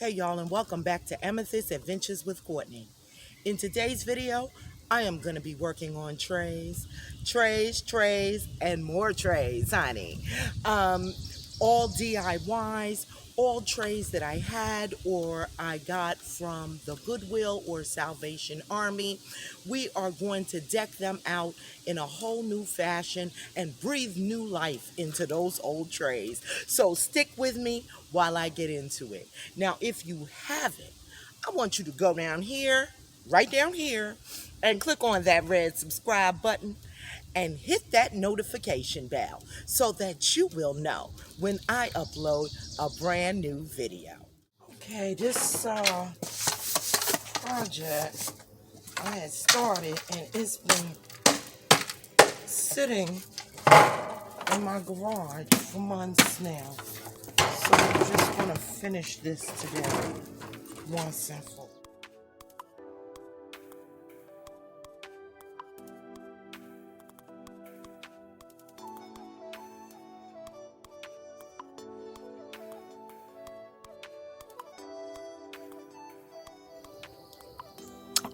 Hey y'all, and welcome back to Amethyst Adventures with Courtney. In today's video, I am going to be working on trays, and more trays, honey. All DIYs, all trays that I had or I got from the Goodwill or Salvation Army. We are going to deck them out in a whole new fashion and breathe new life into those old trays. So stick with me while I get into it. Now, if you haven't, I want you to go down here, right down here, and click on that red subscribe button and hit that notification bell so that you will know when I upload a brand new video. Okay, this project I had started and it's been sitting in my garage for months now. So I'm just going to finish this today once and for all.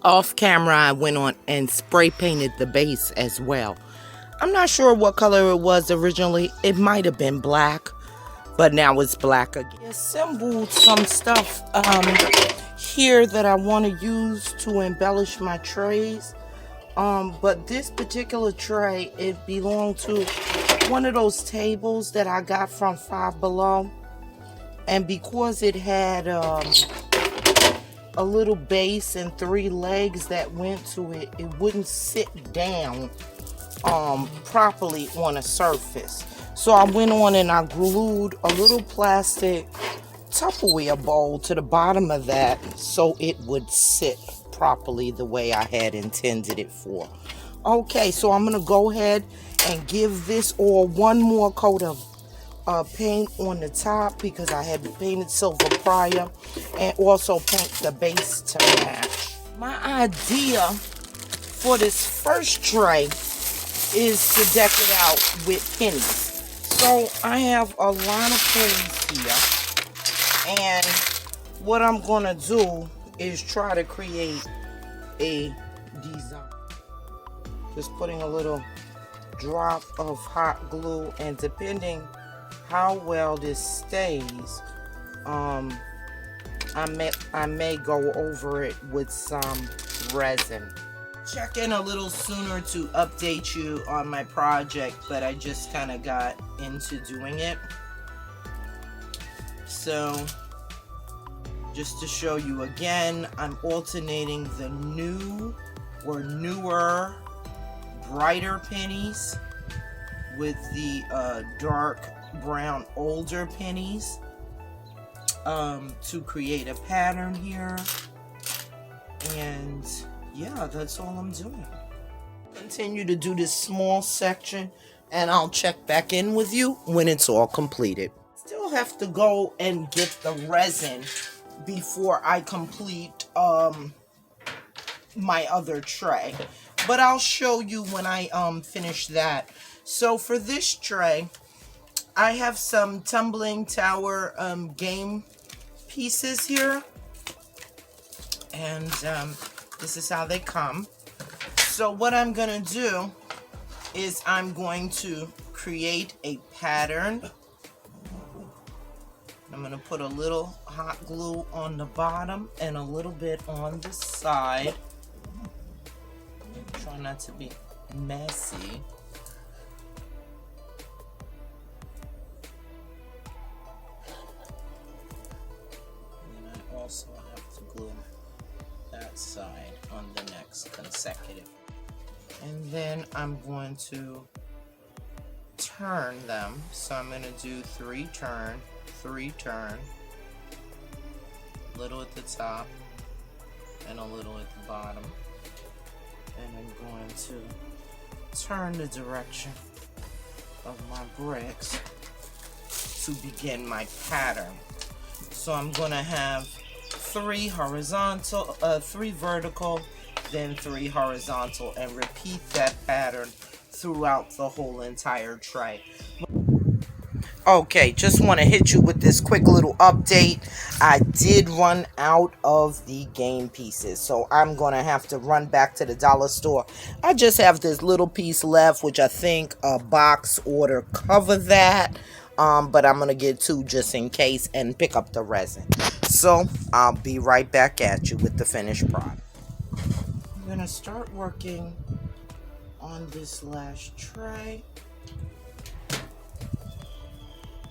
Off camera, I went on and spray painted the base as well. I'm not sure what color it was originally. It might have been black, but now it's black again. I assembled some stuff here that I want to use to embellish my trays. But this particular tray, it belonged to one of those tables that I got from Five Below. And because it had a little base and 3 legs that went to it, it wouldn't sit down properly on a surface. So I went on and I glued a little plastic Tupperware bowl to the bottom of that so it would sit properly the way I had intended it for. Okay, so I'm gonna go ahead and give this all one more coat of paint on the top because I had painted silver prior, and also paint the base to match. My idea for this first tray is to deck it out with pennies. So I have a line of pennies here, and what I'm gonna do is try to create a design. Just putting a little drop of hot glue, and depending how well this stays, I may go over it with some resin. Check in a little sooner to update you on my project, but I just kind of got into doing it. So just to show you again, I'm alternating the new or newer brighter pennies with the dark brown older pennies to create a pattern here. And yeah, that's all I'm doing. Continue to do this small section and I'll check back in with you when it's all completed. Still have to go and get the resin before I complete my other tray, but I'll show you when I finish that. So for this tray, I have some Tumbling Tower game pieces here, and this is how they come. So what I'm gonna do is I'm going to create a pattern. I'm gonna put a little hot glue on the bottom and a little bit on the side. Try not to be messy. Also have to glue that side on the next consecutive, and then I'm going to turn them. So I'm going to do 3 turn, 3 turn, little at the top and a little at the bottom, and I'm going to turn the direction of my bricks to begin my pattern. So I'm going to have 3 horizontal, 3 vertical, then 3 horizontal, and repeat that pattern throughout the whole entire tray. Okay, just want to hit you with this quick little update. I did run out of the game pieces, so I'm going to have to run back to the dollar store. I just have this little piece left, which I think a box order cover that. But I'm going to get two just in case and pick up the resin. So I'll be right back at you with the finished product. I'm going to start working on this last tray.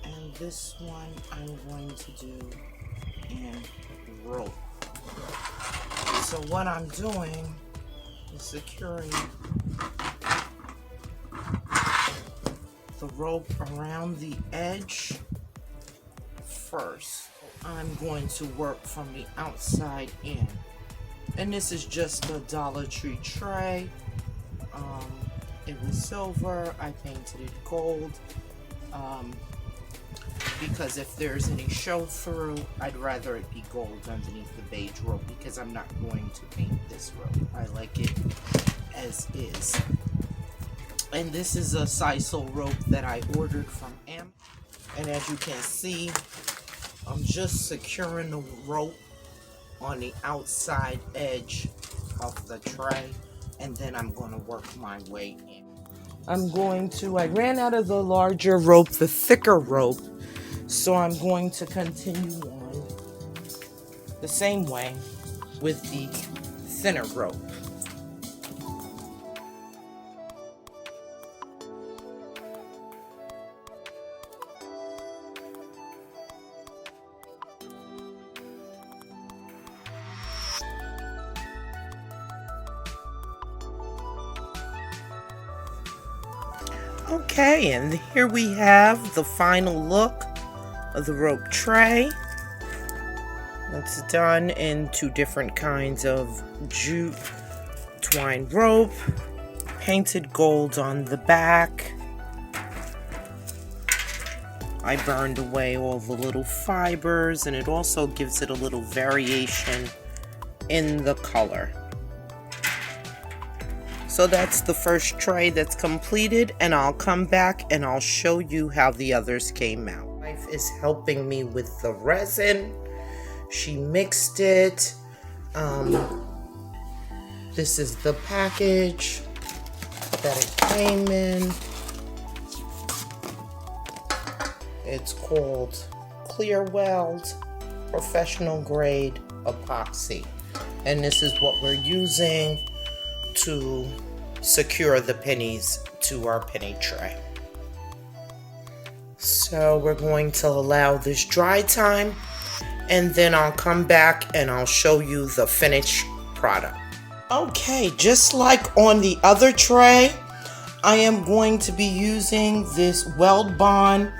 And this one I'm going to do in rope. So what I'm doing is securing the rope around the edge first. I'm going to work from the outside in. And this is just a Dollar Tree tray. It was silver. I painted it gold. Because if there's any show through, I'd rather it be gold underneath the beige rope, because I'm not going to paint this rope. I like it as is. And this is a sisal rope that I ordered from Amethyst. And as you can see, I'm just securing the rope on the outside edge of the tray, and then I'm going to work my way in. I ran out of the larger rope, the thicker rope, so I'm going to continue on the same way with the thinner rope. Okay, and here we have the final look of the rope tray. It's done in two different kinds of jute twine rope, painted gold on the back. I burned away all the little fibers, and it also gives it a little variation in the color. So that's the first tray that's completed, and I'll come back and I'll show you how the others came out. My wife is helping me with the resin. She mixed it. This is the package that it came in. It's called Clear Weld Professional Grade Epoxy. And this is what we're using to secure the pennies to our penny tray. So we're going to allow this dry time, and then I'll come back and I'll show you the finished product. Okay, just like on the other tray, I am going to be using this Weld Bond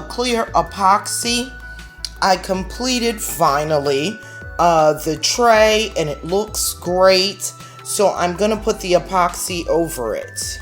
clear epoxy. I completed finally the tray, and it looks great. So I'm going to put the epoxy over it.